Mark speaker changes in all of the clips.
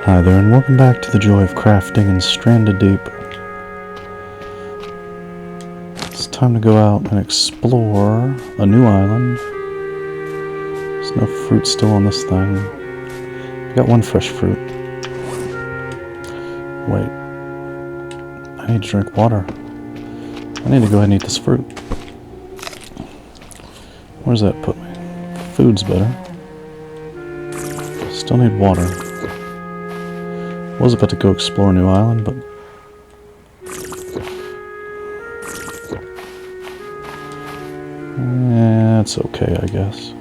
Speaker 1: Hi there, and welcome back to the joy of crafting in Stranded Deep. It's time to go out and explore a new island. There's no fruit still on this thing. We got one fresh fruit. Wait. I need to drink water. I need to go ahead and eat this fruit. Where's that put me? Food's better. Still need water. Was about to go explore a new island, but it's okay, I guess.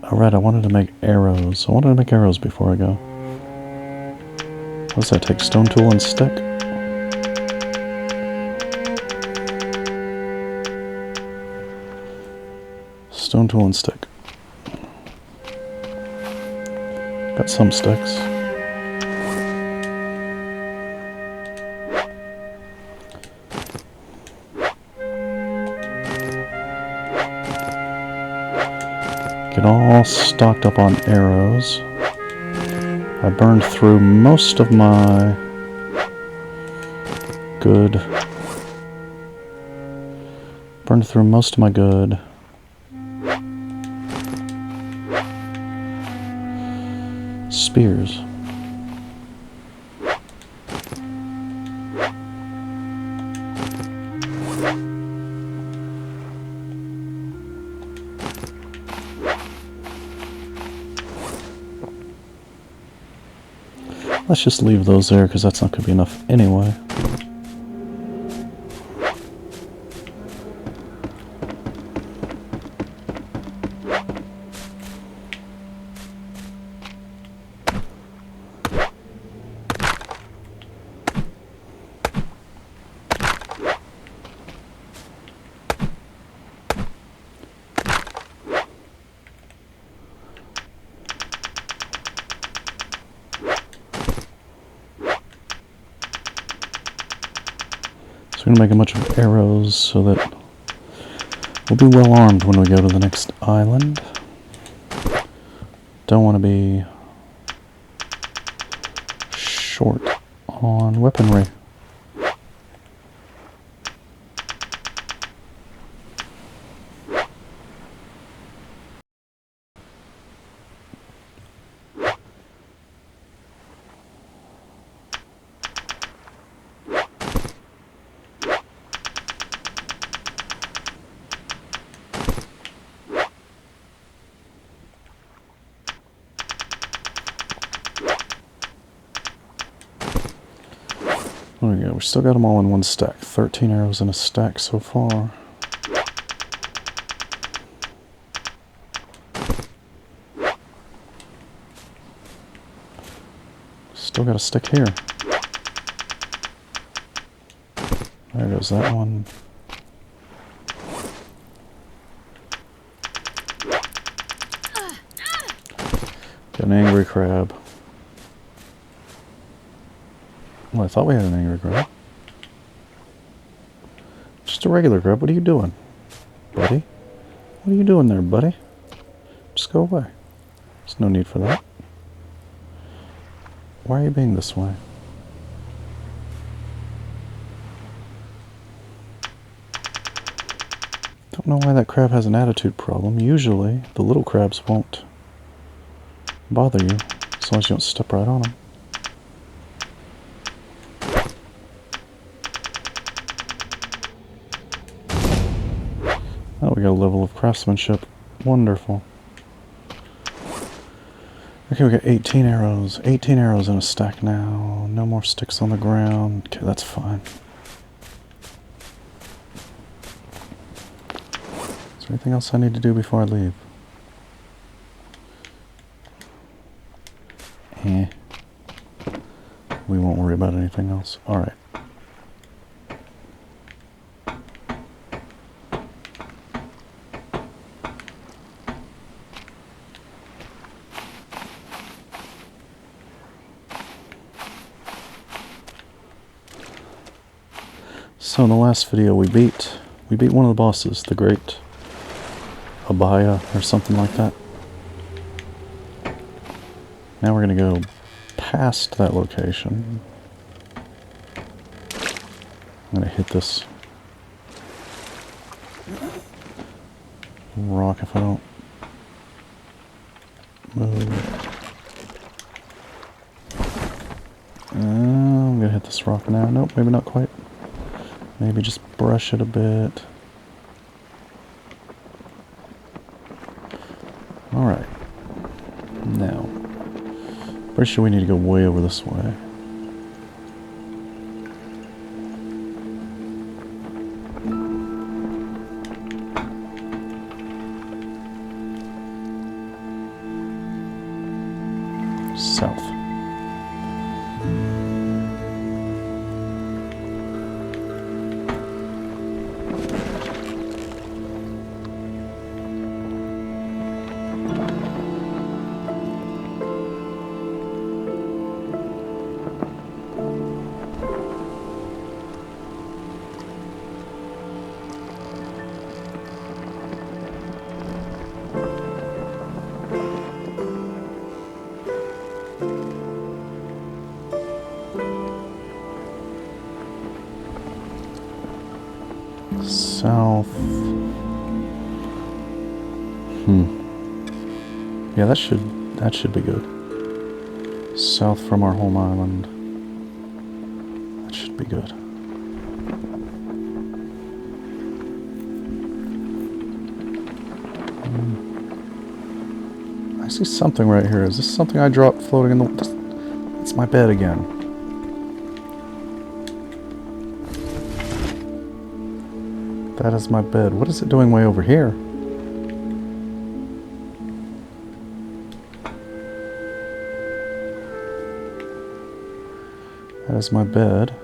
Speaker 1: Alright, I wanted to make arrows. I wanted to make arrows before I go. What does that take? Stone tool and stick? Stone tool and stick. Got some sticks. Get all stocked up on arrows. I burned through most of my good. Spears. Let's just leave those there because that's not going to be enough anyway. We're going to make a bunch of arrows so that we'll be well armed when we go to the next island. Don't want to be short on weaponry. There we go, we still got them all in one stack. 13 arrows in a stack so far. Still got a stick here. There goes that one. Got an angry crab. Well, I thought we had an angry crab. Just a regular crab. What are you doing, buddy? What are you doing there, buddy? Just go away. There's no need for that. Why are you being this way? Don't know why that crab has an attitude problem. Usually, the little crabs won't bother you as long as you don't step right on them. Oh, we got a level of craftsmanship. Wonderful. Okay, we got 18 arrows. 18 arrows in a stack now. No more sticks on the ground. Okay, that's fine. Is there anything else I need to do before I leave? We won't worry about anything else. Alright. So in the last video we beat one of the bosses, the Great Abaya or something like that. Now we're going to go past that location. I'm going to hit this rock if I don't move. I'm going to hit this rock now. Nope, maybe not quite. Maybe just brush it a bit. Alright. Now, pretty sure we need to go way over this way. South. South. Yeah, that should be good. South from our home island. That should be good. I see something right here. Is this something I dropped floating in the... It's my bed again. That is my bed. What is it doing way over here? That is my bed.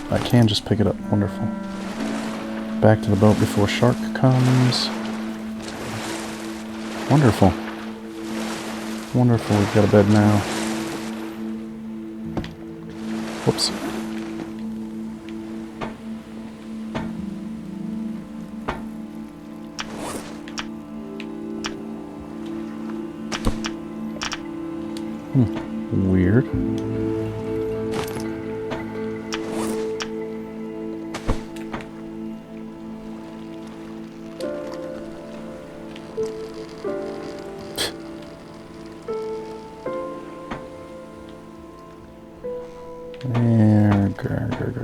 Speaker 1: I can just pick it up. Wonderful. Back to the boat before shark comes. Wonderful. Wonderful, we've got a bed now. Whoops. Weird.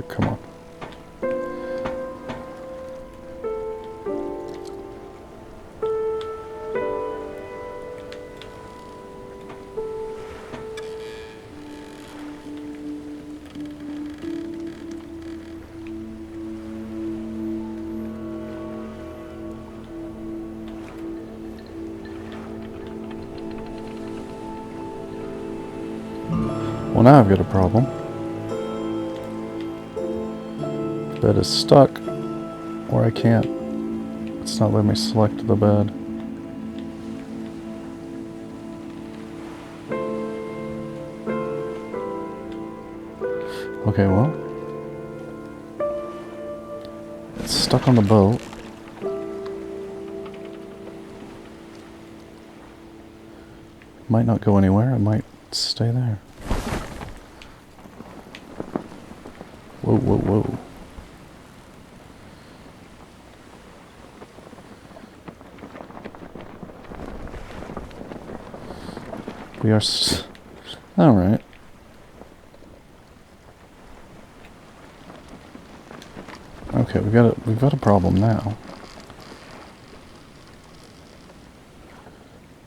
Speaker 1: Come on. Well, now I've got a problem. Bed is stuck, or I can't. It's not letting me select the bed. Okay, well, it's stuck on the boat. Might not go anywhere. It might stay there. Whoa, whoa, whoa. We are all right. Okay, we've got a problem now,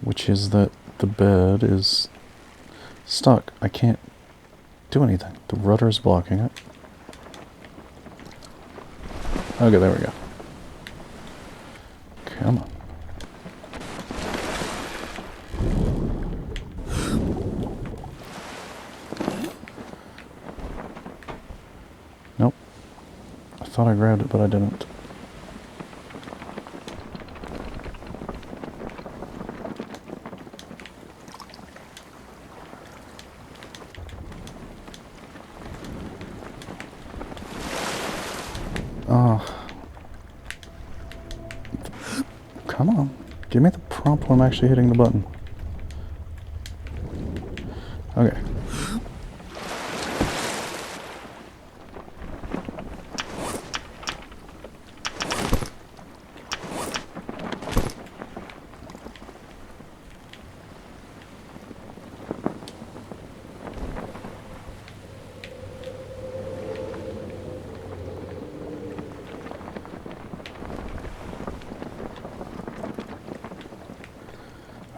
Speaker 1: which is that the bed is stuck. I can't do anything. The rudder is blocking it. Okay, there we go. Come on. Nope. I thought I grabbed it, but I didn't. Oh. Come on. Give me the prompt when I'm actually hitting the button. Okay.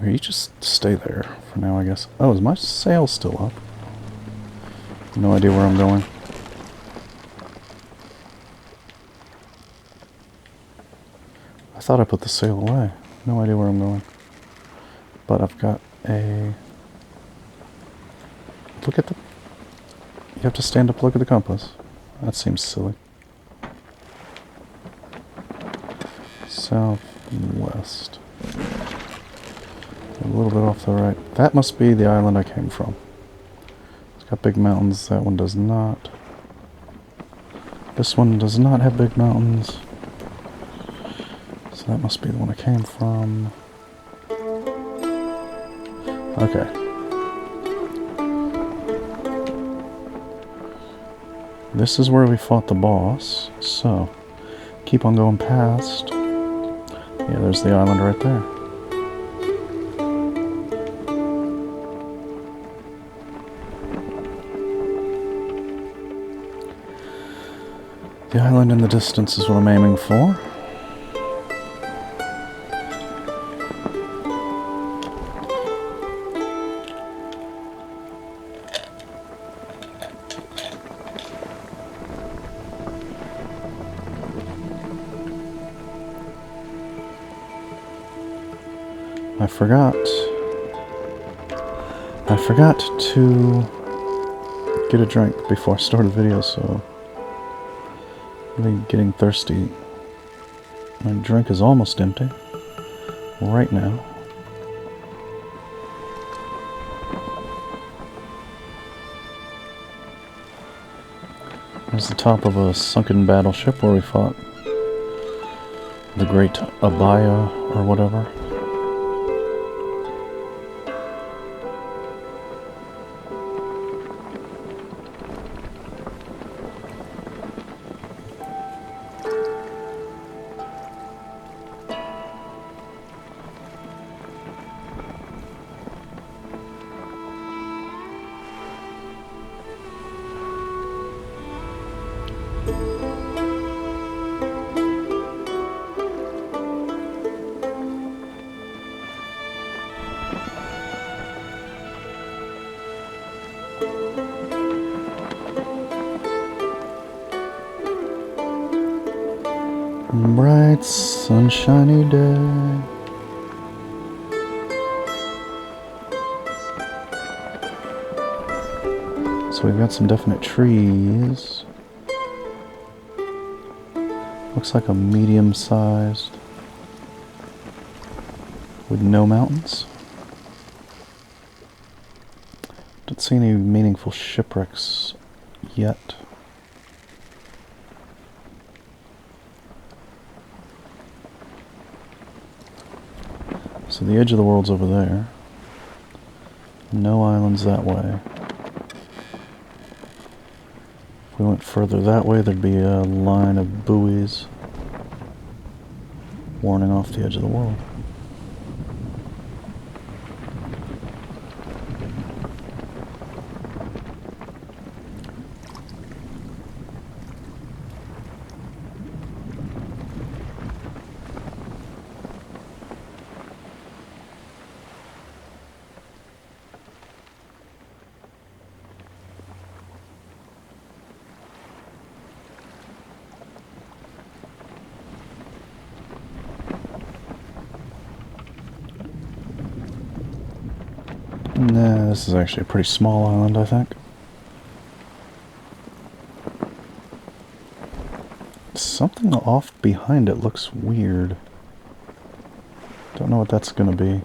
Speaker 1: You just stay there for now, I guess. Oh, is my sail still up? No idea where I'm going. I thought I put the sail away. No idea where I'm going. But I've got a... Look at the... You have to stand up to look at the compass. That seems silly. Southwest. A little bit off the right. That must be the island I came from. It's got big mountains. That one does not. This one does not have big mountains. So that must be the one I came from. Okay. This is where we fought the boss. So, keep on going past. Yeah, there's the island right there. The island in the distance is what I'm aiming for. I forgot to get a drink before I started the video, so I'm really getting thirsty. My drink is almost empty right now. There's the top of a sunken battleship where we fought the Great Abaya or whatever. Bright, sunshiny day. So we've got some definite trees. Looks like a medium-sized with no mountains. Don't see any meaningful shipwrecks yet. So the edge of the world's over there. No islands that way. If we went further that way, there'd be a line of buoys warning off the edge of the world. Nah, this is actually a pretty small island, I think. Something off behind it looks weird. Don't know what that's gonna be.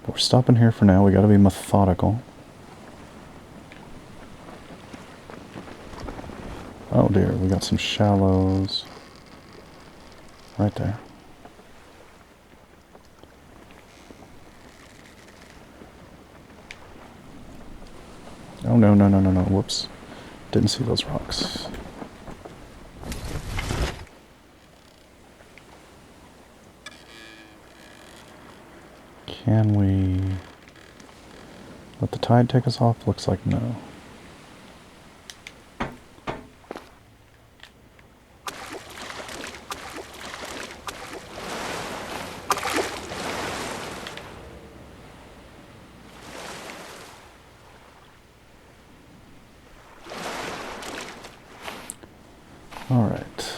Speaker 1: But we're stopping here for now. We gotta be methodical. Oh dear, we got some shallows. right there. Oh, no, no, no, no, no. Whoops. Didn't see those rocks. Can we let the tide take us off? Looks like no. All right.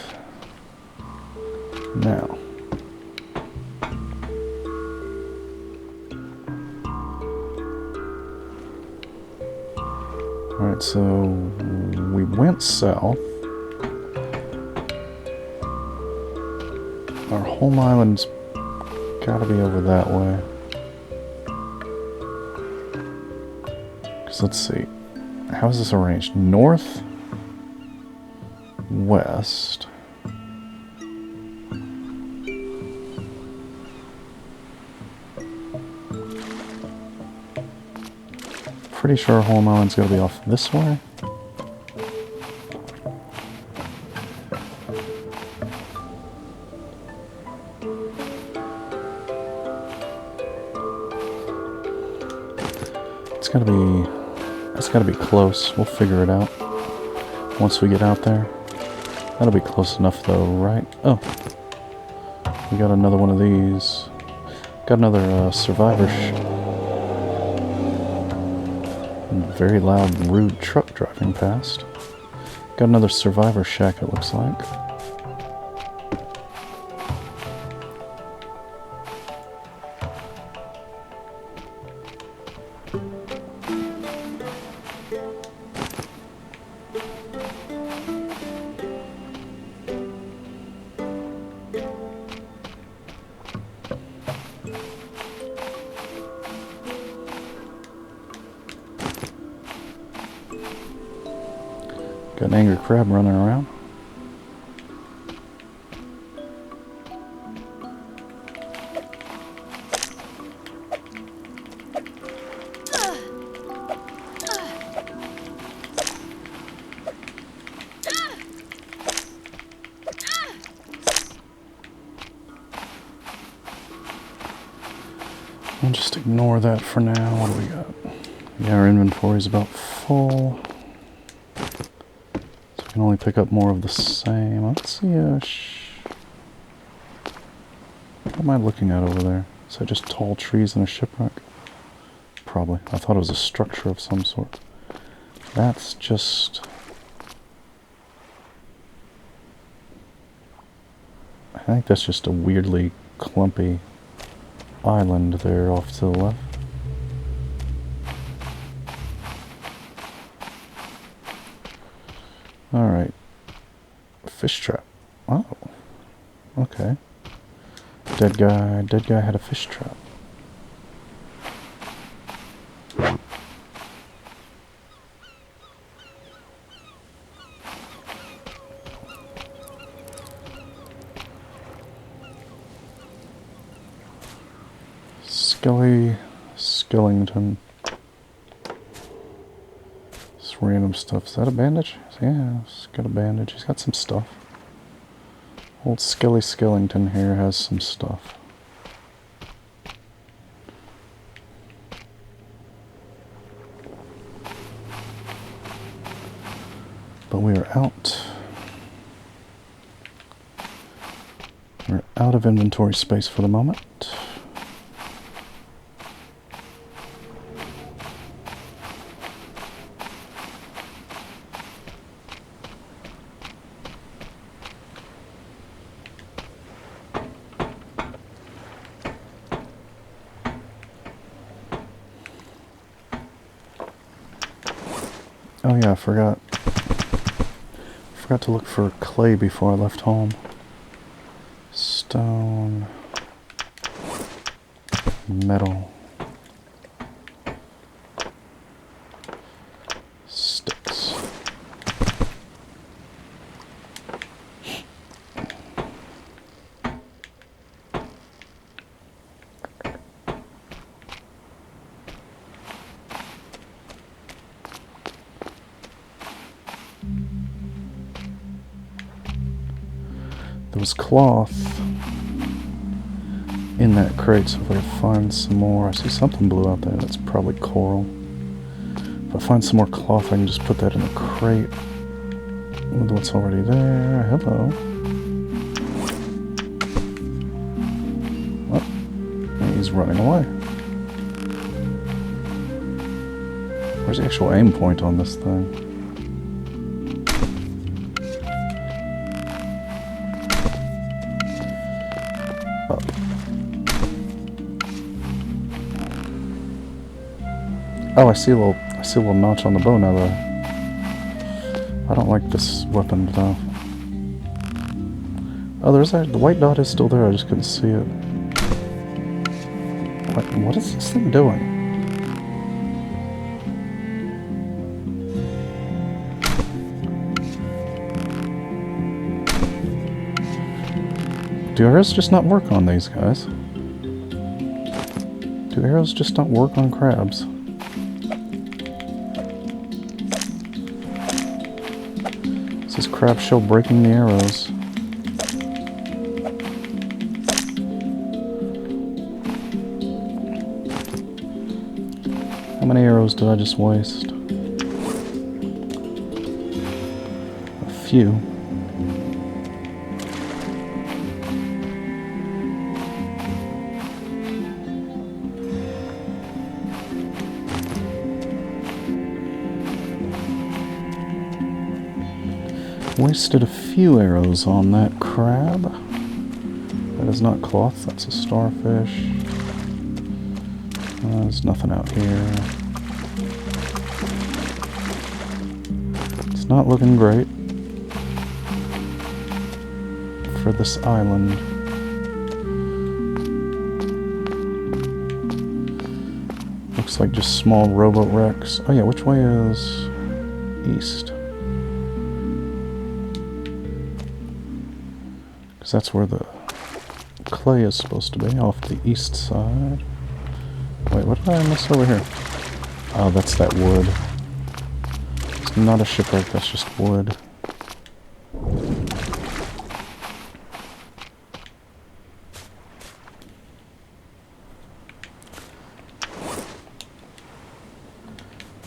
Speaker 1: Now. Alright, so we went south. Our home island's gotta be over that way. Because let's see. How is this arranged? North, west. Pretty sure our home island's gotta be off this way. It's gotta be close. We'll figure it out once we get out there. That'll be close enough though, right? Oh. We got another one of these. Got another survivor very loud, rude truck driving past. Got another survivor shack, it looks like. Got an angry crab running around. We'll just ignore that for now. What do we got? Yeah, our inventory's about full. Can only pick up more of the same. Let's see. What am I looking at over there? Is that just tall trees and a shipwreck? Probably. I thought it was a structure of some sort. That's just... I think that's just a weirdly clumpy island there off to the left. Alright. Fish trap. Oh. Okay. Dead guy had a fish trap. Skellington. Random stuff. Is that a bandage? Yeah, he's got a bandage. He's got some stuff. Old Skellington here has some stuff. But we are out. We're out of inventory space for the moment. Oh yeah, I forgot to look for clay before I left home. Stone, metal, sticks. was cloth in that crate, so if I find some more... I see something blue out there. That's probably coral. If I find some more cloth, I can just put that in the crate with what's already there. Hello. Oh, he's running away. Where's the actual aim point on this thing? Oh, I see a little notch on the bow now, though. I don't like this weapon, though. Oh, there's that. The white dot is still there. I just couldn't see it. What is this thing doing? Do arrows just not work on these guys? Do arrows just not work on crabs? Is this crab shell breaking the arrows? How many arrows did I just waste? A few. Wasted a few arrows on that crab. That is not cloth, that's a starfish. There's nothing out here. It's not looking great for this island. Looks like just small rowboat wrecks. Oh yeah, which way is east? Because that's where the clay is supposed to be, off the east side. Wait, what did I miss over here? Oh, that's that wood. It's not a shipwreck, that's just wood.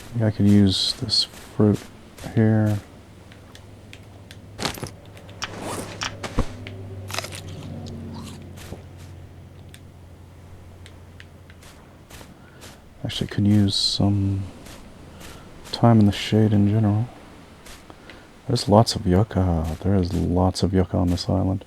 Speaker 1: I think I could use this fruit here. Actually, could use some time in the shade in general. There's lots of yucca. There is lots of yucca on this island.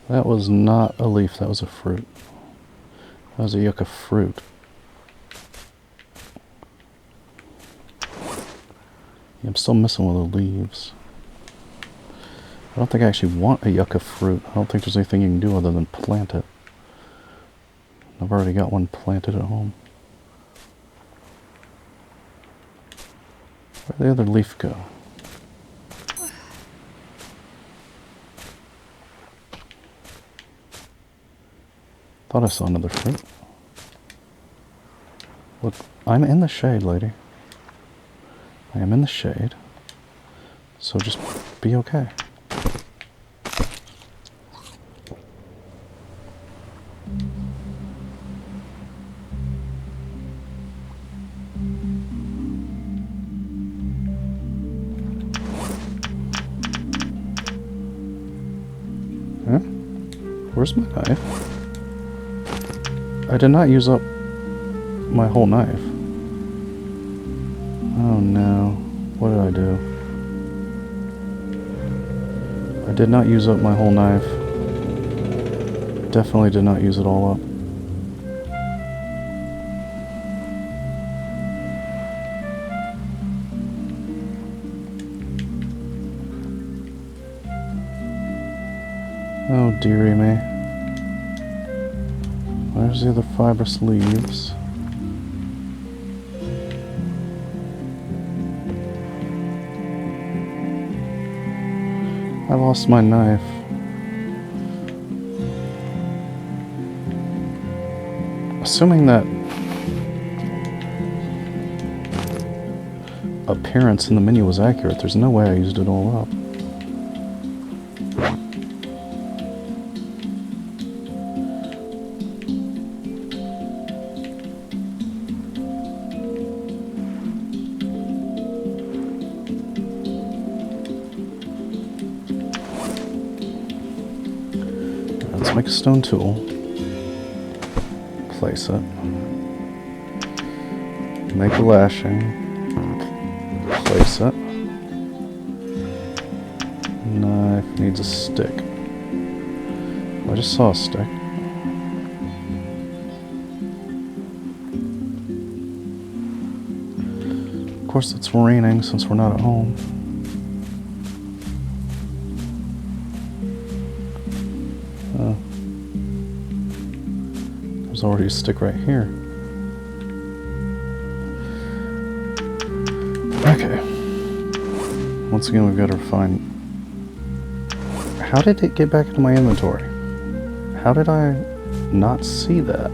Speaker 1: That was not a leaf, that was a fruit. That was a yucca fruit. Yeah, I'm still missing one of the leaves. I don't think I actually want a yucca fruit. I don't think there's anything you can do other than plant it. I've already got one planted at home. Where'd the other leaf go? Thought I saw another fruit. Look, I'm in the shade, lady. I am in the shade. So just be okay. Huh? Where's my knife? I did not use up my whole knife. Oh no. What did I do? I did not use up my whole knife. Definitely did not use it all up. Oh dearie me. Where's the other fibrous leaves? I lost my knife. Assuming that appearance in the menu was accurate, there's no way I used it all up. Let's make a stone tool. Place it. Make a lashing. Place it. Knife needs a stick. I just saw a stick. Of course it's raining since we're not at home. There's already a stick right here. Okay. Once again, we've got to find... How did it get back into my inventory? How did I not see that?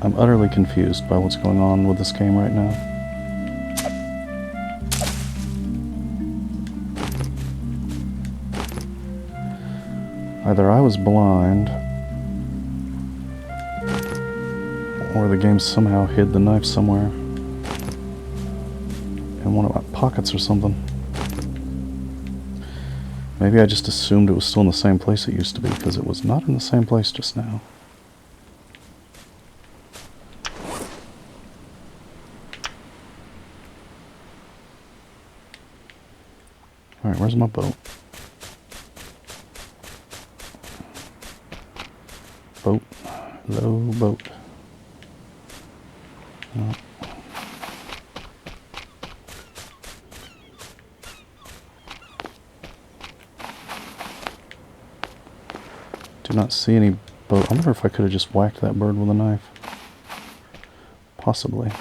Speaker 1: I'm utterly confused by what's going on with this game right now. Either I was blind, or the game somehow hid the knife somewhere in one of my pockets or something. Maybe I just assumed it was still in the same place it used to be, because it was not in the same place just now. Alright, where's my boat? Boat. Hello, boat. No. Do not see any boat. I wonder if I could have just whacked that bird with a knife. Possibly.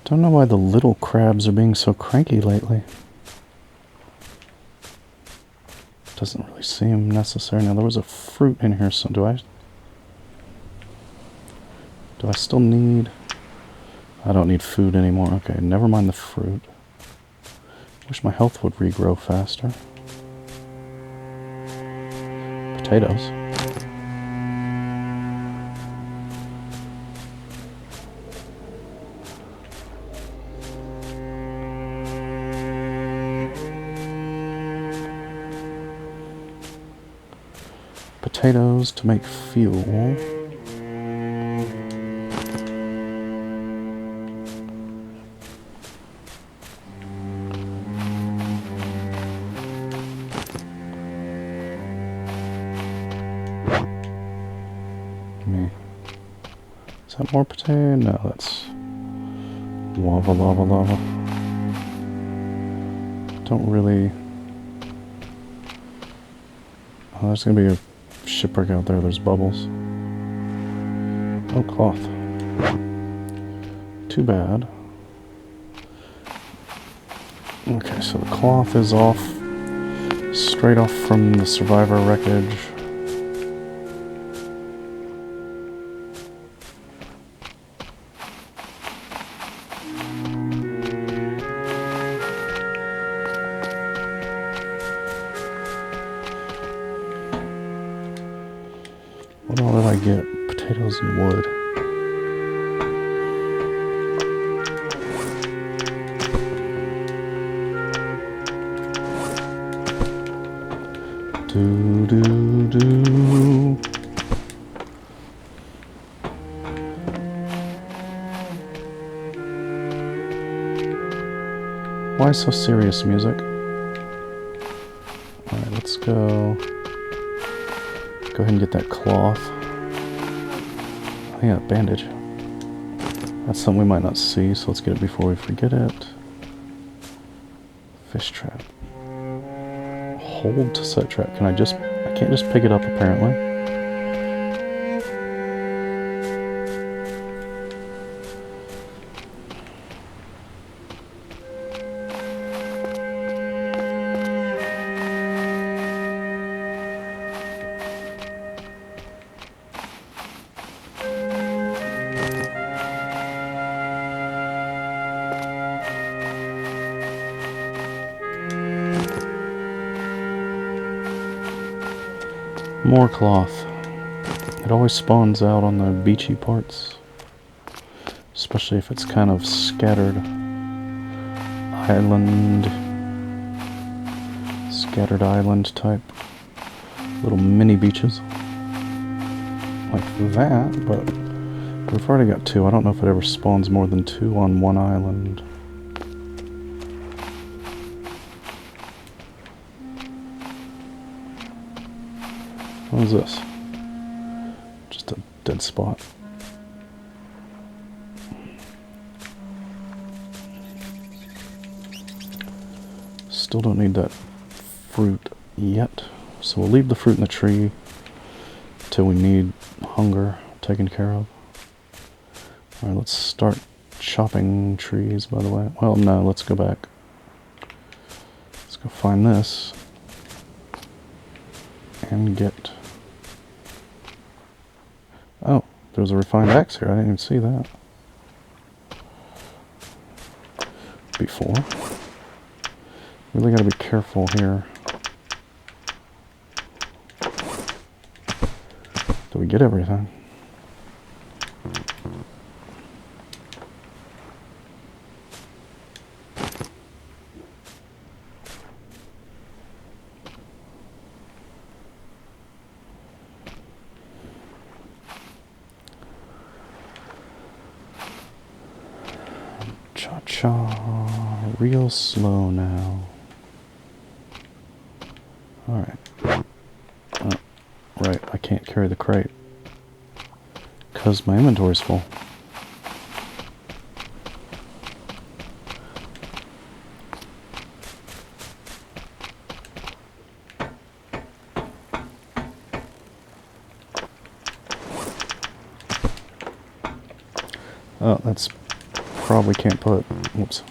Speaker 1: Don't know why the little crabs are being so cranky lately. Doesn't really seem necessary. Now there was a fruit in here, so do I still need... I don't need food anymore. Okay, never mind the fruit. Wish my health would regrow faster. Potatoes. potatoes to make fuel. Is that more potato? No, that's lava, lava, lava. Don't really... Oh, there's gonna be a shipwreck out there. There's bubbles. Oh, cloth. Too bad. Okay, so the cloth is off. Straight off from the survivor wreckage. What all did I get? Potatoes and wood. Do. Why so serious music? Alright, let's go. Go ahead and get that cloth. Oh yeah, bandage. That's something we might not see, so let's get it before we forget it. Fish trap. Hold to set trap. I can't just pick it up apparently. More cloth. It always spawns out on the beachy parts. Especially if it's kind of scattered island type. Little mini beaches. Like that, but we've already got two. I don't know if it ever spawns more than two on one island. What is this? Just a dead spot. Still don't need that fruit yet. So we'll leave the fruit in the tree till we need hunger taken care of. Alright, let's start chopping trees, by the way. Well, no, let's go back. Let's go find this. And get... Oh, there's a refined axe here. I didn't even see that before. Really gotta be careful here. Do we get everything? Cha-cha, real slow now. Alright. Oh, right, I can't carry the crate. Because my inventory's full. Oh, that's... Probably can't put... Whoops.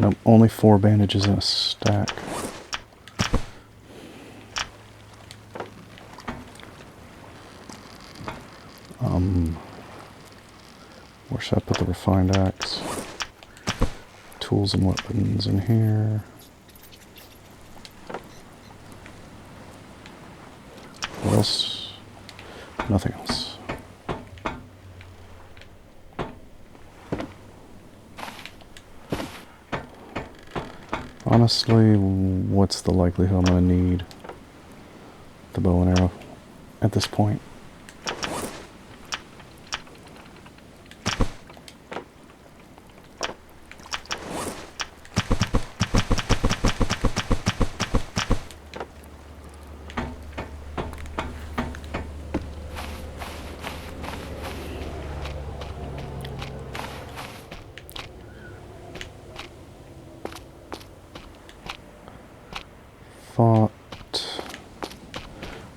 Speaker 1: Nope, only 4 bandages in a stack. Where should I put the refined axe? Tools and weapons in here. What else? Nothing else. Honestly, what's the likelihood I'm going to need the bow and arrow? at this point.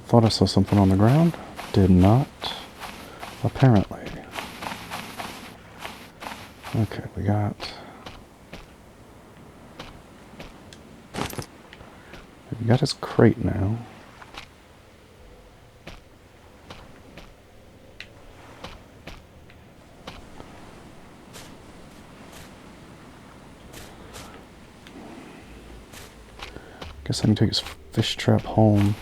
Speaker 1: Thought I saw something on the ground. Did not. Apparently. Okay, we got his crate now. Guess I can take his fish trap home.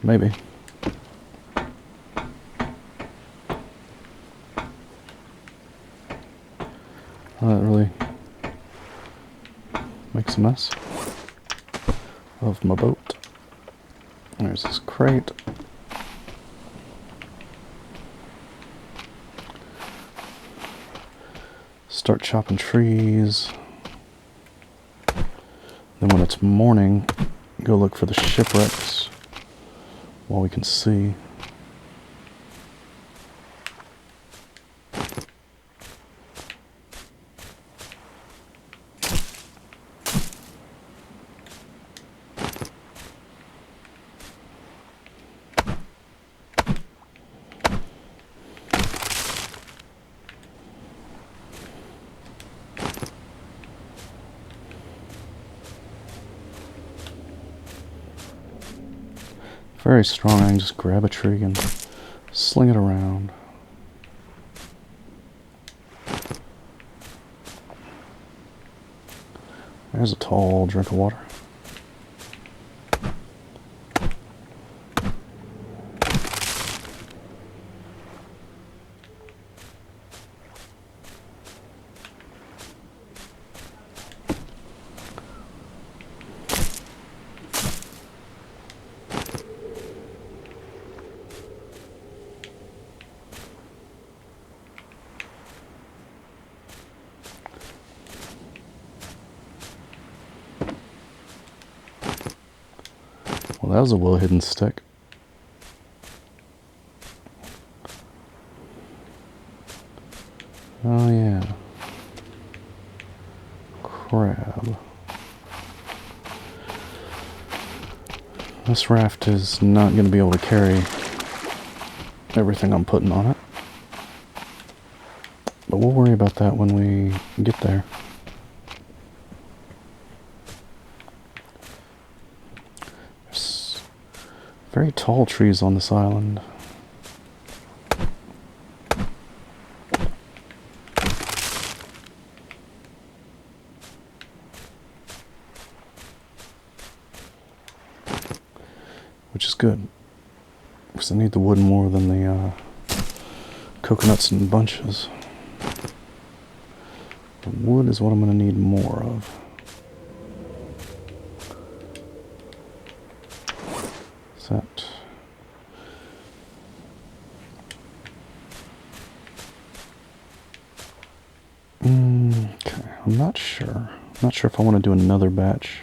Speaker 1: Maybe. That really makes a mess of my boat. There's this crate. Start chopping trees. Then when it's morning, go look for the shipwrecks while we can see. Very strong. I can just grab a tree and sling it around. There's a tall drink of water. Well, that was a well-hidden stick. Oh, yeah. Crab. This raft is not going to be able to carry everything I'm putting on it. But we'll worry about that when we get there. Very tall trees on this island. Which is good, because I need the wood more than the coconuts and bunches. The wood is what I'm going to need more of. That. Okay, I'm not sure. I'm not sure if I want to do another batch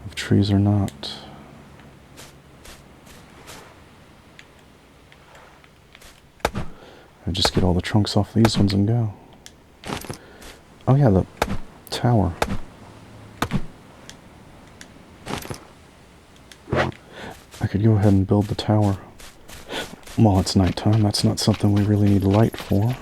Speaker 1: of trees or not. I just get all the trunks off these ones and go. Oh yeah, the tower. I could go ahead and build the tower while it's nighttime. That's not something we really need light for.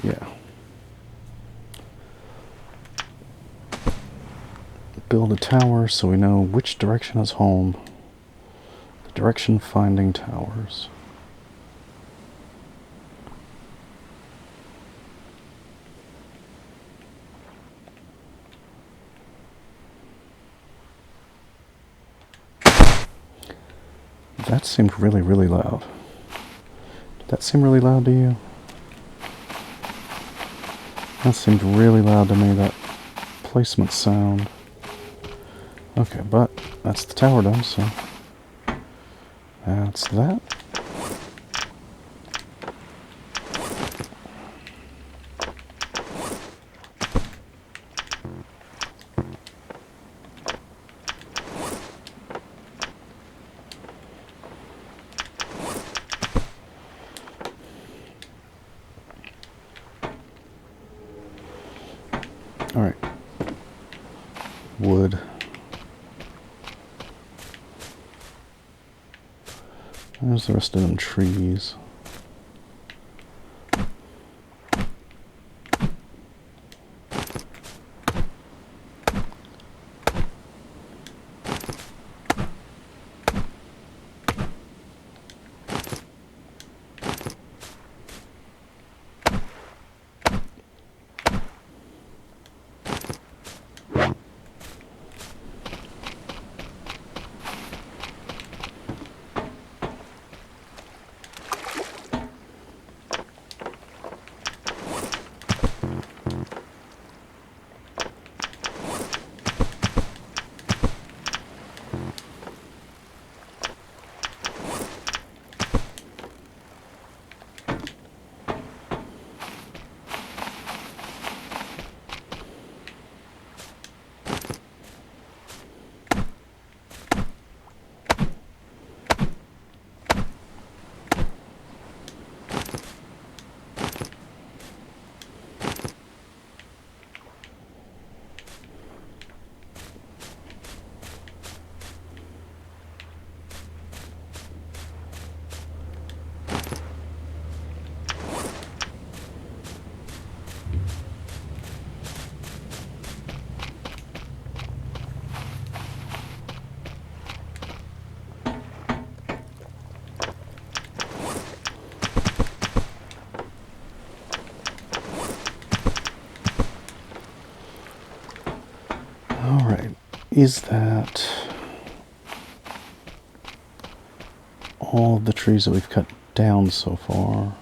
Speaker 1: Yeah. Build a tower so we know which direction is home. The direction finding towers. That seemed really, really loud. Did that seem really loud to you? That seemed really loud to me, that placement sound. Okay, but that's the tower done, so that's that. Alright. Wood. There's the rest of them trees. Alright, is that all of the trees that we've cut down so far?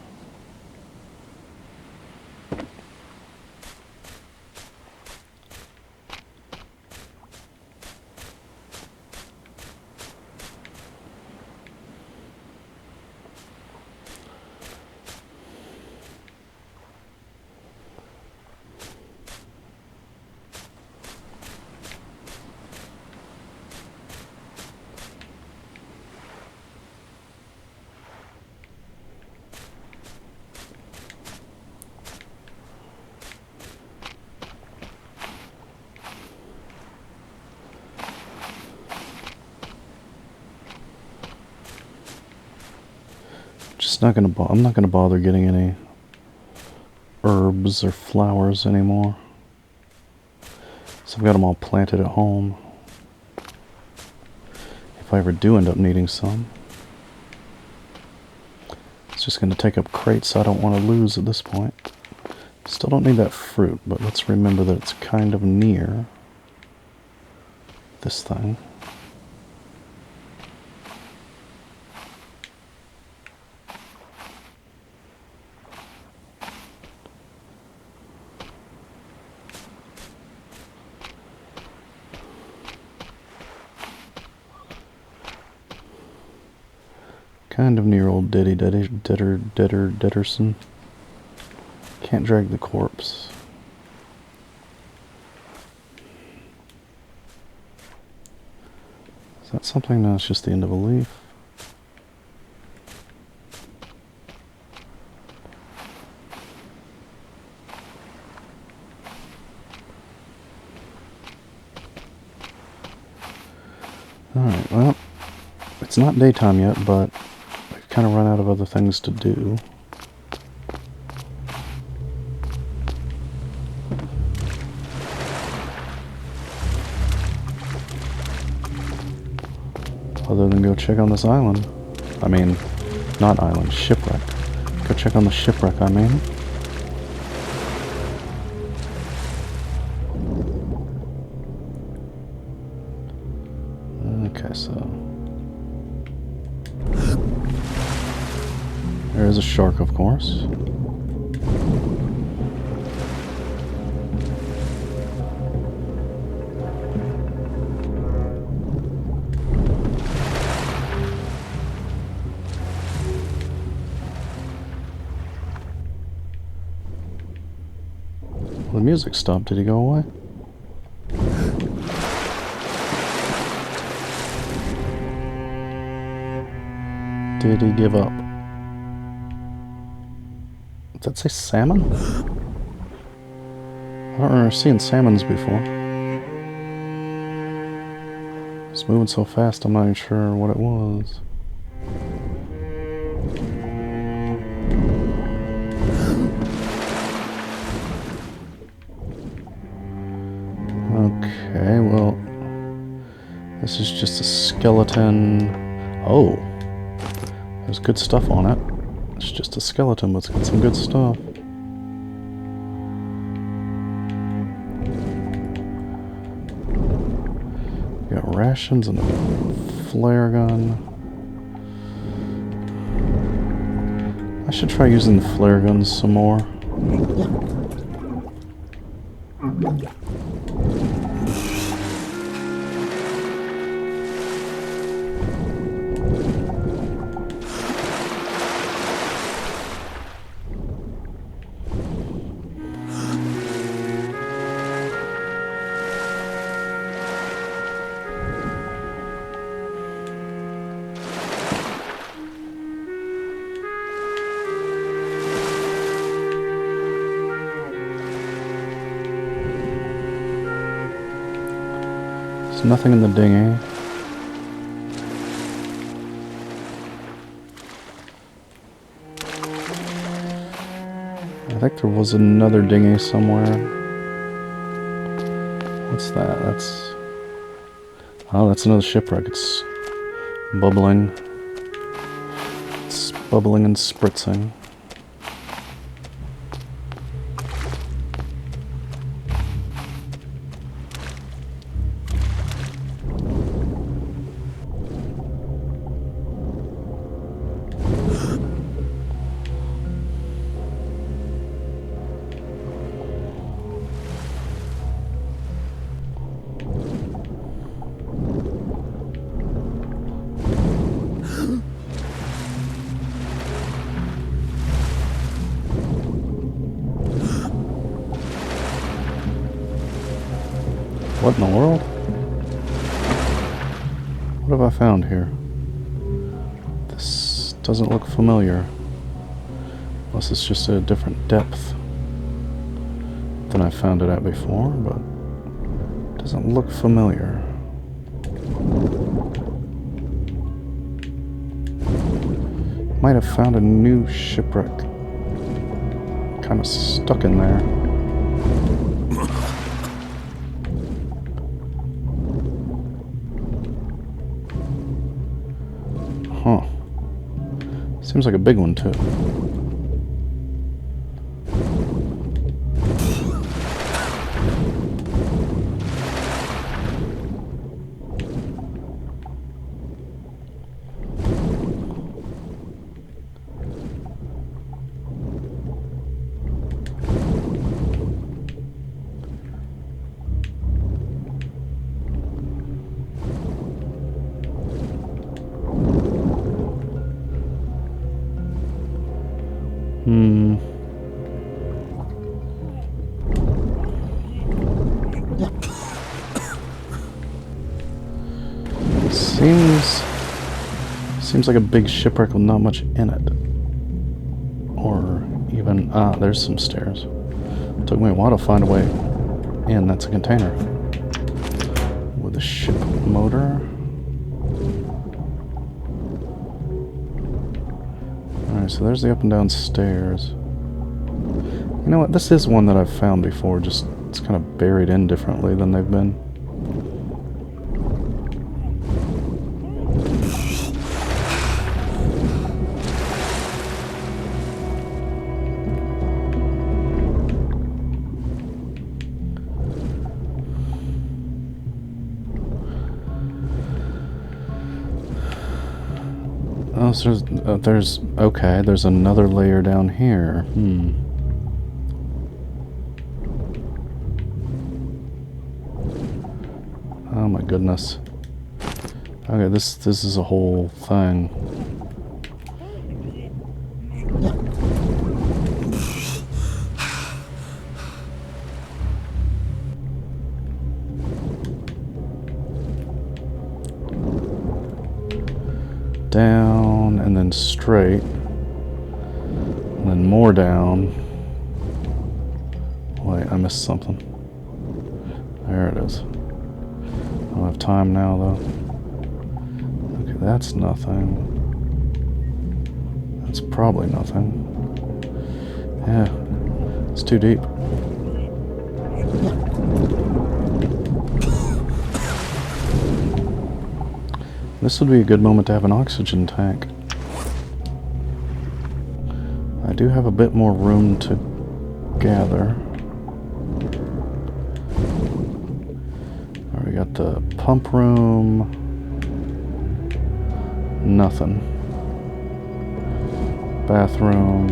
Speaker 1: I'm not gonna bother getting any herbs or flowers anymore. So I've got them all planted at home. If I ever do end up needing some, it's just gonna take up crates I don't want to lose at this point. Still don't need that fruit, but let's remember that it's kind of near this thing. Kind of near old Ditterson. Can't drag the corpse. Is that something? No, it's just the end of a leaf. Alright, well, it's not daytime yet, but kind of run out of other things to do. Other than go check on this island. I mean, not island, shipwreck. Go check on the shipwreck, I mean. Okay, so... there is a shark, of course. The music stopped. Did he go away? Did he give up? Did that say salmon? I don't remember seeing salmons before. It's moving so fast, I'm not even sure what it was. Okay, well, this is just a skeleton. Oh, there's good stuff on it. It's just a skeleton, but it's got some good stuff. We got rations and a flare gun. I should try using the flare guns some more. There's nothing in the dinghy. I think there was another dinghy somewhere. What's that? That's... oh, that's another shipwreck. It's bubbling. It's bubbling and spritzing. What in the world? What have I found here? This doesn't look familiar. Unless it's just a different depth than I found it at before, but it doesn't look familiar. Might have found a new shipwreck. Kind of stuck in there. Huh. Seems like a big one, too. Seems like a big shipwreck with not much in it. Or even... ah, there's some stairs. Took me a while to find a way in. That's a container. With a ship motor. Alright, so there's the up and down stairs. You know what? This is one that I've found before, just it's kind of buried in differently than they've been. Oh, so okay, there's another layer down here. Oh my goodness. Okay, this is a whole thing. Down and then straight. And then more down. Wait, I missed something. There it is. I don't have time now though. Okay, that's nothing. That's probably nothing. Yeah, it's too deep. This would be a good moment to have an oxygen tank. I do have a bit more room to gather. We got the pump room. Nothing. Bathroom.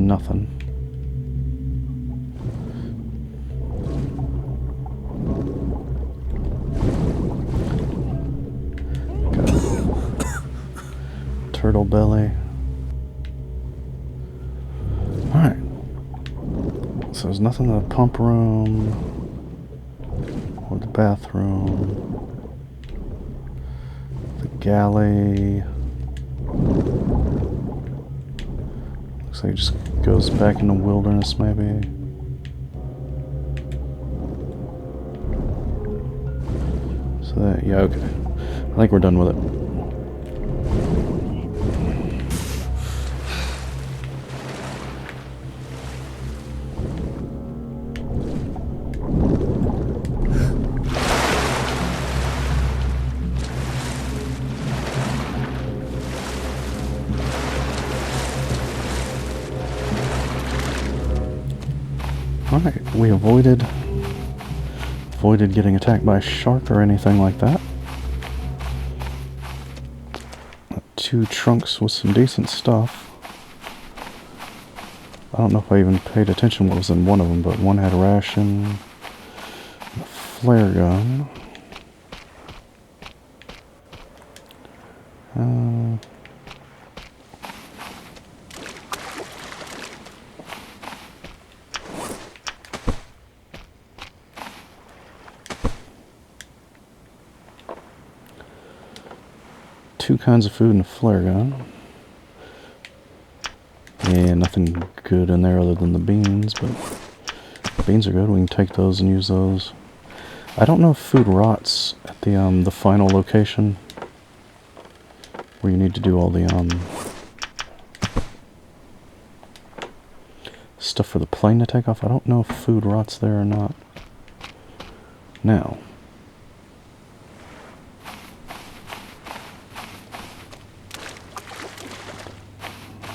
Speaker 1: Nothing. Turtle belly. Alright. So there's nothing in the pump room or the bathroom. The galley. Looks like it just goes back in the wilderness maybe. So that, yeah, okay. I think we're done with it. Alright, we avoided getting attacked by a shark or anything like that. 2 trunks with some decent stuff. I don't know if I even paid attention what was in one of them, but one had a ration, a flare gun. Two kinds of food and a flare gun. Yeah, nothing good in there other than the beans, but beans are good. We can take those and use those. I don't know if food rots at the final location where you need to do all the stuff for the plane to take off. I don't know if food rots there or not. Now,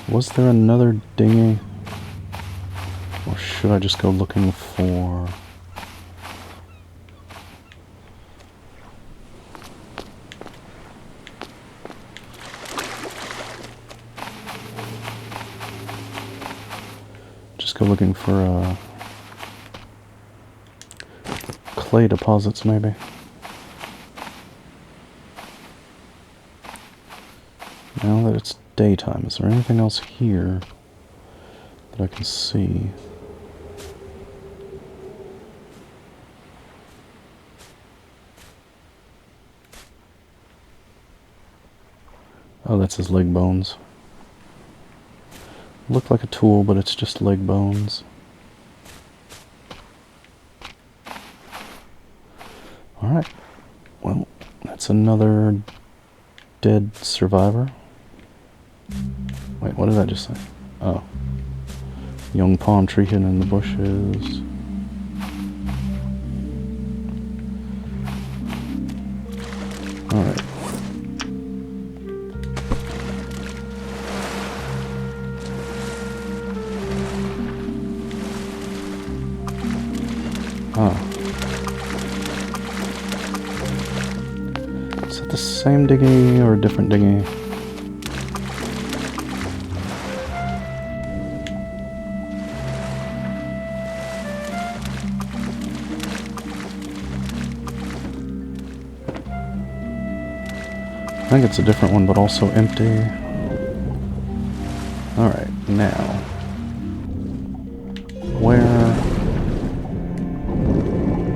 Speaker 1: was there another dinghy? Or should I just go looking for... Just go looking for clay deposits maybe. Now that it's daytime, is there anything else here that I can see? Oh, that's his leg bones. Look like a tool, but it's just leg bones. Alright. Well, that's another dead survivor. Wait, what did I just say? Oh. Young palm tree hidden in the bushes. Alright. same dinghy or a different dinghy? I think it's a different one, but also empty. Alright, now.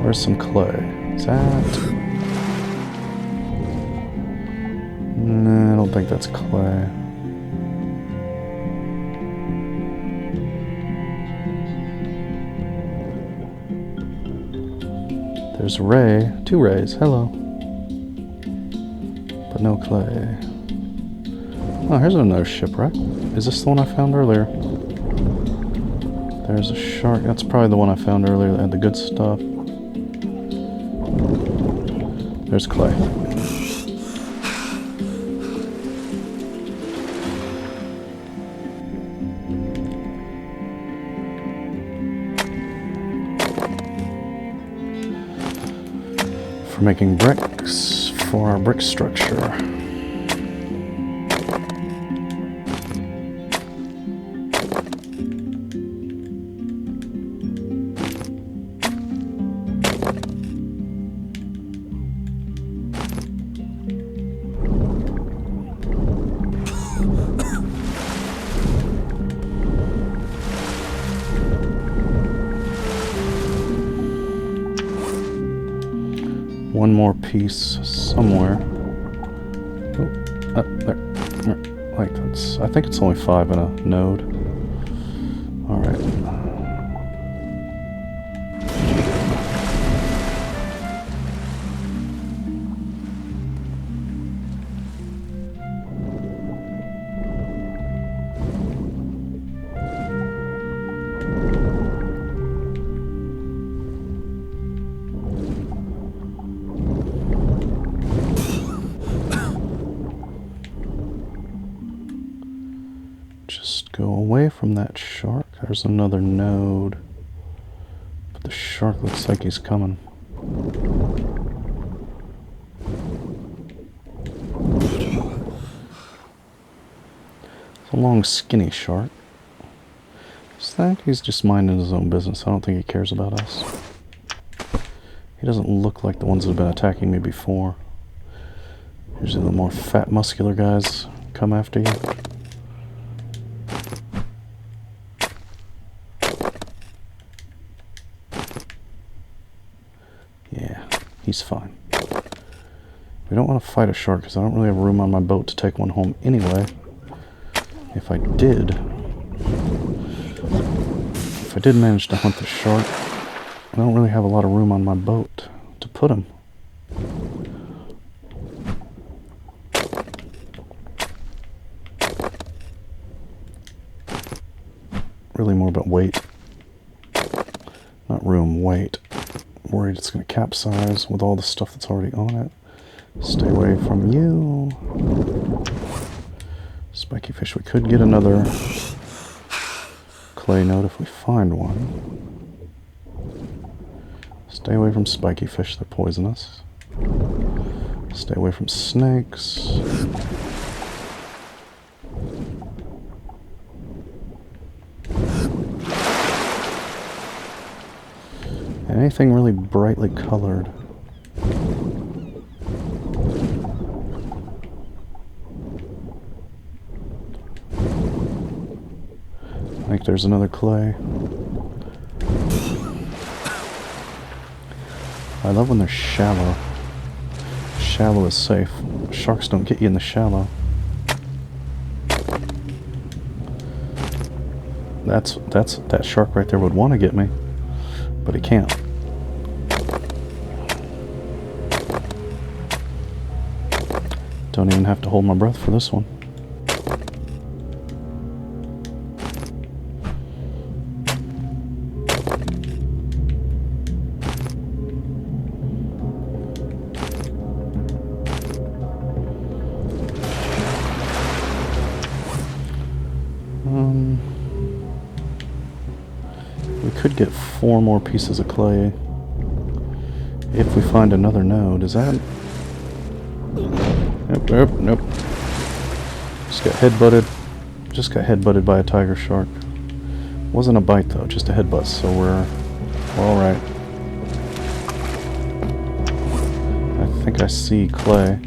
Speaker 1: Where's some clay? Is that... No, I don't think that's clay. There's a ray. 2 rays. Hello. But no clay. Oh, here's another shipwreck. Is this the one I found earlier? There's a shark. That's probably the one I found earlier that had the good stuff. There's clay. For making bricks for our brick structure. One more piece somewhere. Oh, up there. Like that's. I think it's only 5 in a node. All right. Just go away from that shark. There's another node. But the shark looks like he's coming. It's a long, skinny shark. I think he's just minding his own business. I don't think he cares about us. He doesn't look like the ones that have been attacking me before. Usually the more fat, muscular guys come after you. Yeah, he's fine. We don't want to fight a shark because I don't really have room on my boat to take one home anyway. If I did manage to hunt the shark, I don't really have a lot of room on my boat to put him. Really more about weight. Not room, weight. Worried it's going to capsize with all the stuff that's already on it. Stay away from you. Spiky fish. We could get another clay node if we find one. Stay away from spiky fish, they're poisonous. Stay away from snakes. Anything really brightly colored. I think there's another clay. I love when they're shallow. Shallow is safe. Sharks don't get you in the shallow. That shark right there would want to get me, but he can't. Don't even have to hold my breath for this one. We could get 4 more pieces of clay if we find another node. Is that... Nope, nope, nope. Just got headbutted. Just got headbutted by a tiger shark. Wasn't a bite though, just a headbutt, so we're alright. I think I see clay.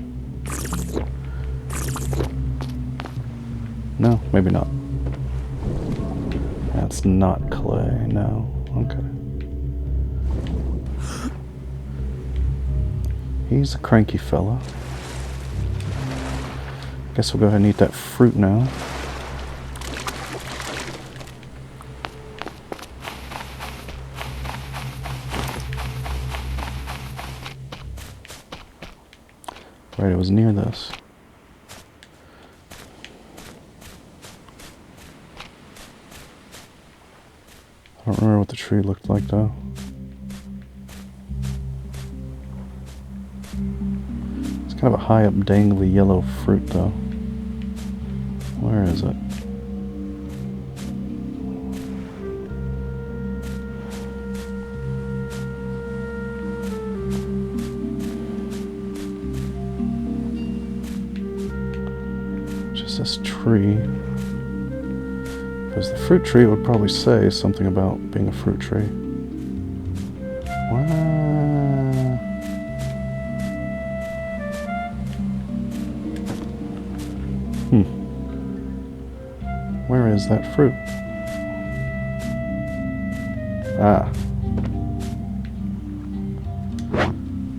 Speaker 1: No, maybe not. That's not clay, no. Okay. He's a cranky fella. Guess we'll go ahead and eat that fruit now. Right, it was near this. I don't remember what the tree looked like though. It's kind of a high up dangly yellow fruit though. Where is it? Just this tree. Because the fruit tree, it would probably say something about being a fruit tree. Wow. Where is that fruit? Ah.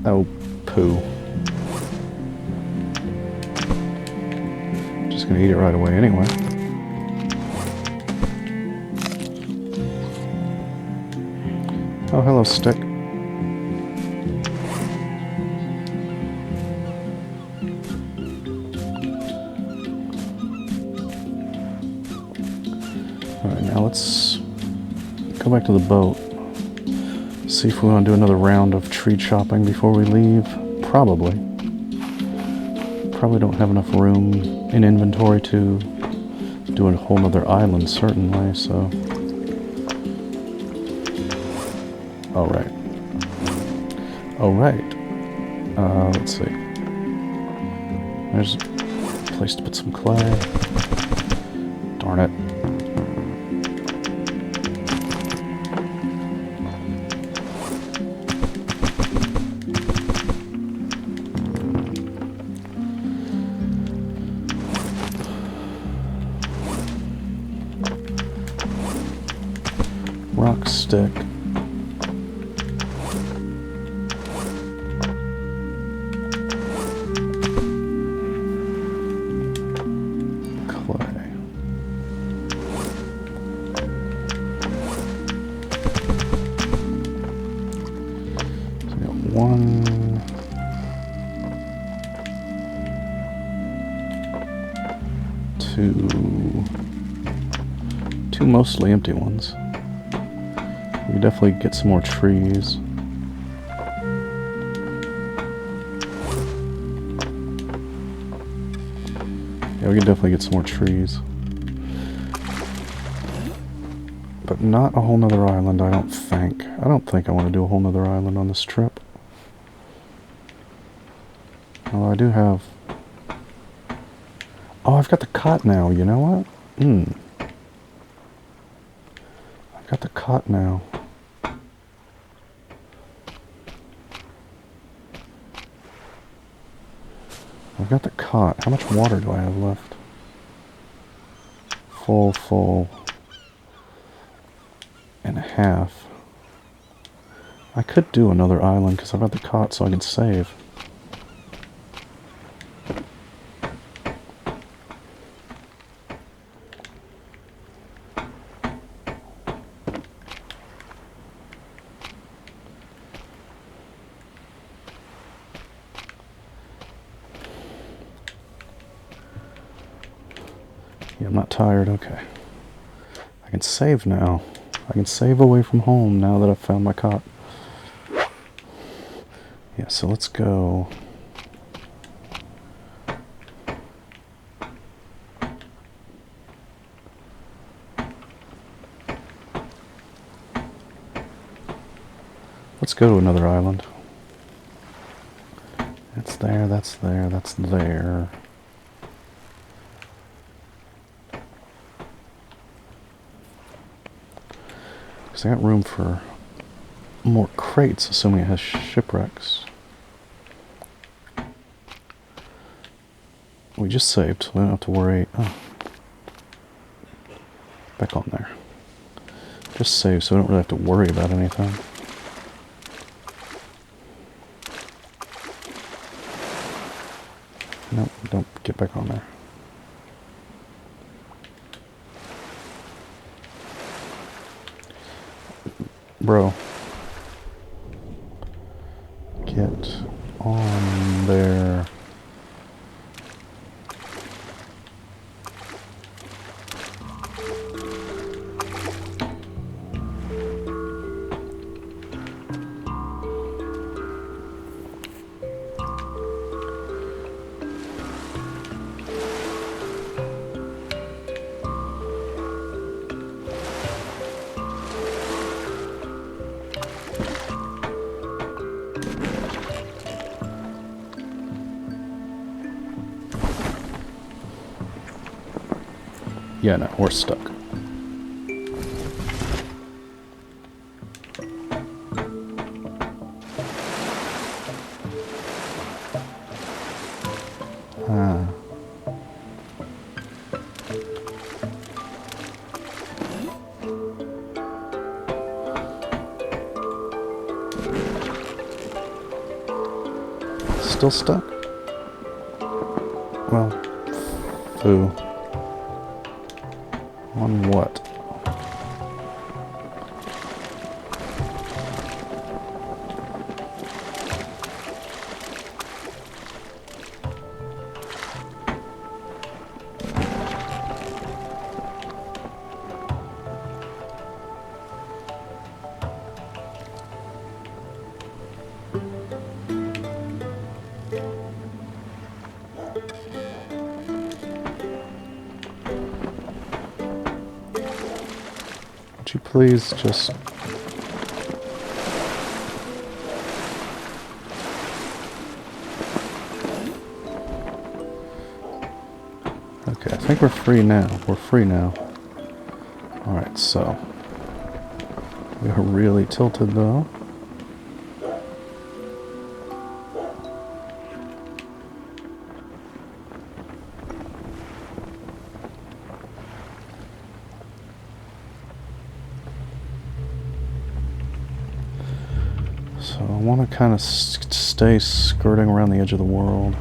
Speaker 1: Oh, poo. Just gonna eat it right away anyway. Oh, hello, stick. Alright, now let's go back to the boat. See if we want to do another round of tree chopping before we leave. Probably. Probably don't have enough room in inventory to do a whole nother island, certainly, so... Alright. Alright. Let's see. There's a place to put some clay. Darn it. Rock stick. Two mostly empty ones. We could definitely get some more trees. Yeah, we could definitely get some more trees. But not a whole nother island, I don't think. I don't think I want to do a whole nother island on this trip. Oh, I do have... Oh, I've got the cot now, you know what? I've got the cot now. I've got the cot. How much water do I have left? Full and a half. I could do another island because I've got the cot so I can save. Yeah, I'm not tired, okay. I can save now. I can save away from home now that I've found my cot. Yeah, so let's go. Let's go to another island. That's there, that's there, that's there. Because I got room for more crates, assuming it has shipwrecks. We just saved, so we don't have to worry. Oh. Back on there. Just save, so we don't really have to worry about anything. Nope, don't get back on there. Bro. Get on there. Yeah, no, we're stuck. Still stuck? Well, foo. On what? Would you please just... Okay, I think we're free now. We're free now. Alright, so... we are really tilted though. So I want to kind of stay skirting around the edge of the world.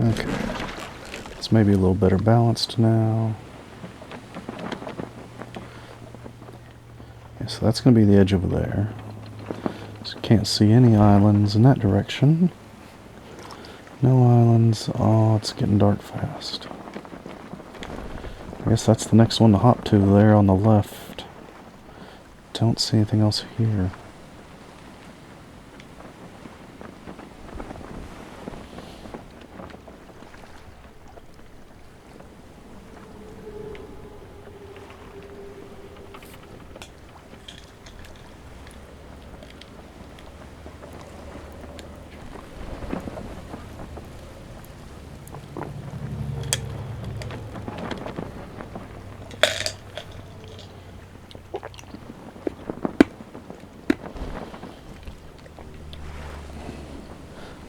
Speaker 1: Okay, it's maybe a little better balanced now. Yeah, so that's going to be the edge over there. So can't see any islands in that direction. No islands. Oh, it's getting dark fast. I guess that's the next one to hop to there on the left. Don't see anything else here.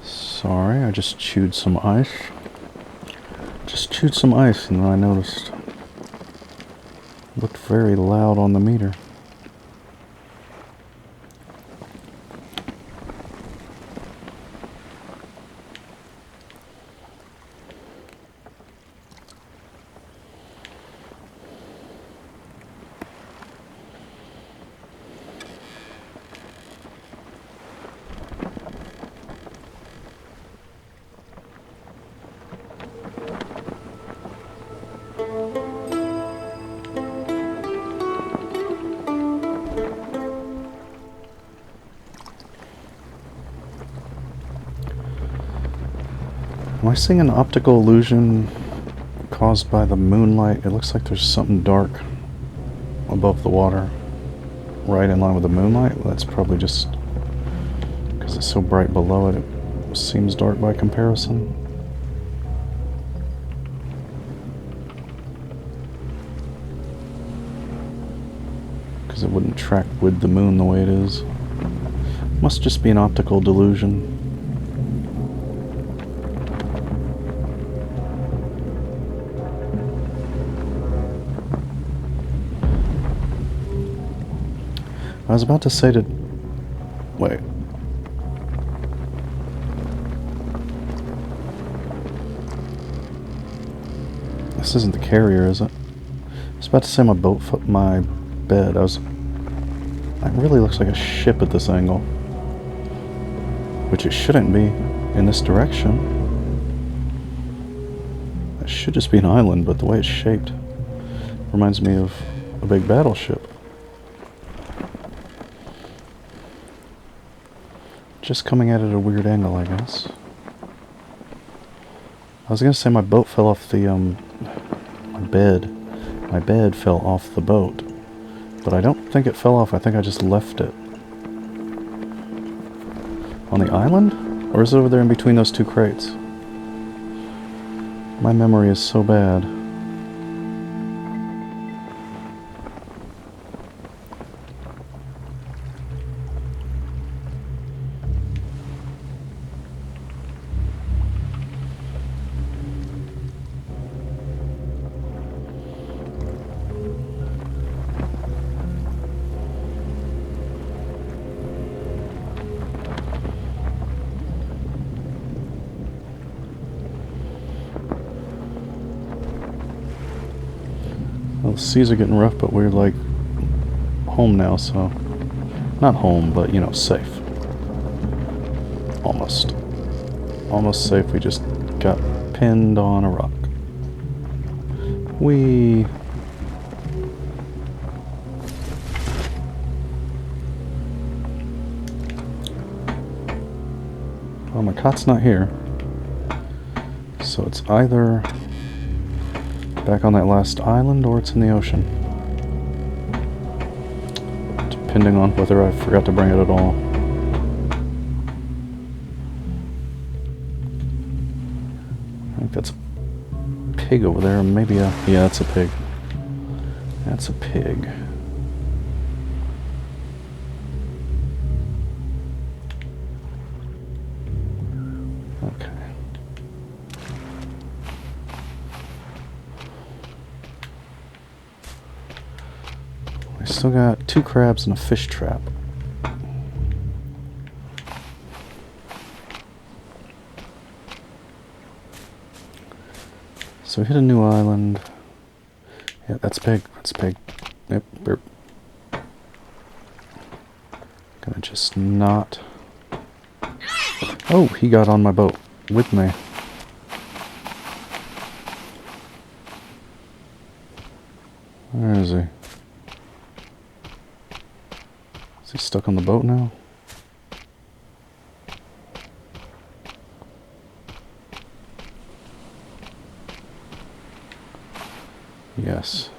Speaker 1: Sorry, I just chewed some ice. Just chewed some ice and then I noticed it looked very loud on the meter. Am I seeing an optical illusion caused by the moonlight? It looks like there's something dark above the water, right in line with the moonlight. Well, that's probably just because it's so bright below it, it seems dark by comparison. Because it wouldn't track with the moon the way it is. Must just be an optical delusion. I was about to say to... Wait. This isn't the carrier, is it? I was about to say my bed. It really looks like a ship at this angle. Which it shouldn't be in this direction. It should just be an island, but the way it's shaped reminds me of a big battleship. Just coming at it at a weird angle, I guess. I was gonna say my boat fell off the, my bed fell off the boat. But I don't think it fell off, I think I just left it. On the island? Or is it over there in between those two crates? My memory is so bad. Well, the seas are getting rough, but we're like home now, so not home, but you know, safe. Almost. Almost safe. We just got pinned on a rock. Well, my cot's not here, so it's either back on that last island or it's in the ocean, depending on whether I forgot to bring it at all. I think that's a pig over there. Maybe yeah, that's a pig. That's a pig. Okay. I still got 2 crabs and a fish trap. So we hit a new island. Yeah, that's pig. That's pig. Yep. Burp. Gonna just not... Oh, he got on my boat with me. Where is he? Is he stuck on the boat now? Yes.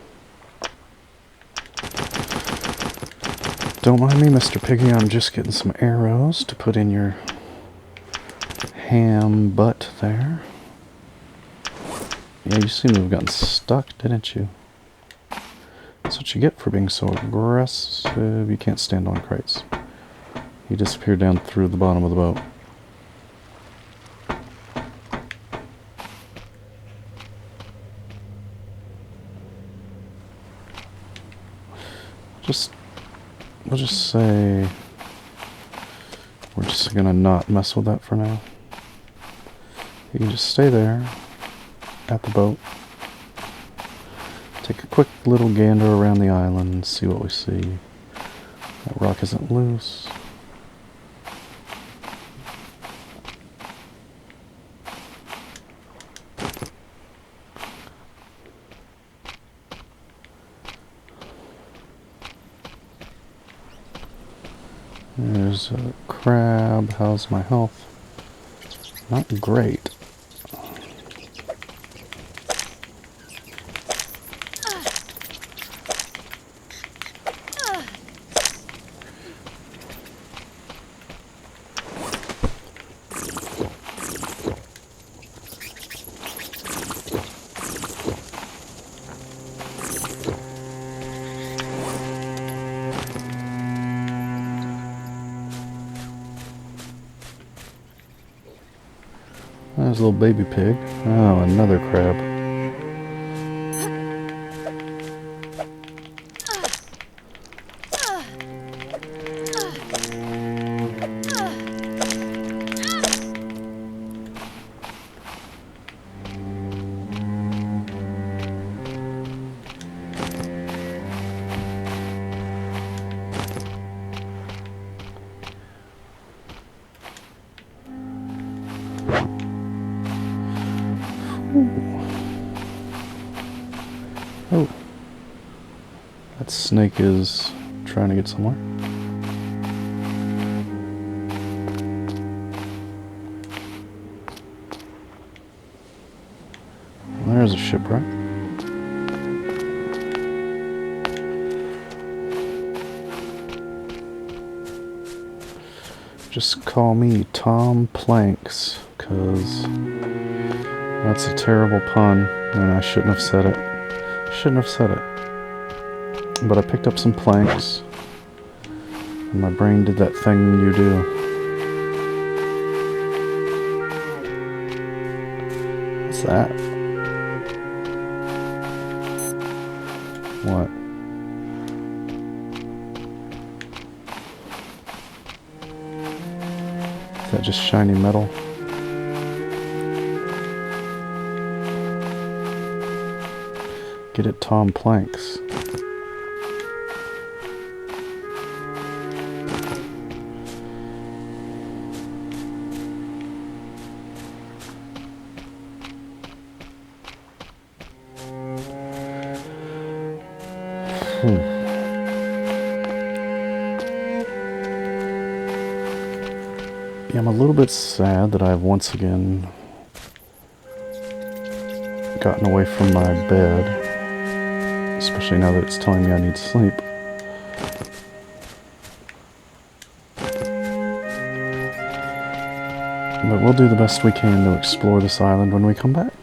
Speaker 1: Don't mind me, Mr. Piggy, I'm just getting some arrows to put in your ham butt there. Yeah, you seem to have gotten stuck, didn't you? That's what you get for being so aggressive. You can't stand on crates. He disappeared down through the bottom of the boat. We'll just say we're just gonna not mess with that for now. You can just stay there at the boat. Take a quick little gander around the island and see what we see. That rock isn't loose. There's a crab. How's my health? Not great. Nice little baby pig. Oh, another crab. Oh, that snake is trying to get somewhere. There's a shipwreck. Just call me Tom Planks, 'cause that's a terrible pun, and I shouldn't have said it. Shouldn't have said it. But I picked up some planks, and my brain did that thing you do. What's that? What? Is that just shiny metal? Get it, Tom Planks. Yeah, I'm a little bit sad that I've once again gotten away from my bed, especially now that it's telling me I need sleep. But we'll do the best we can to explore this island when we come back.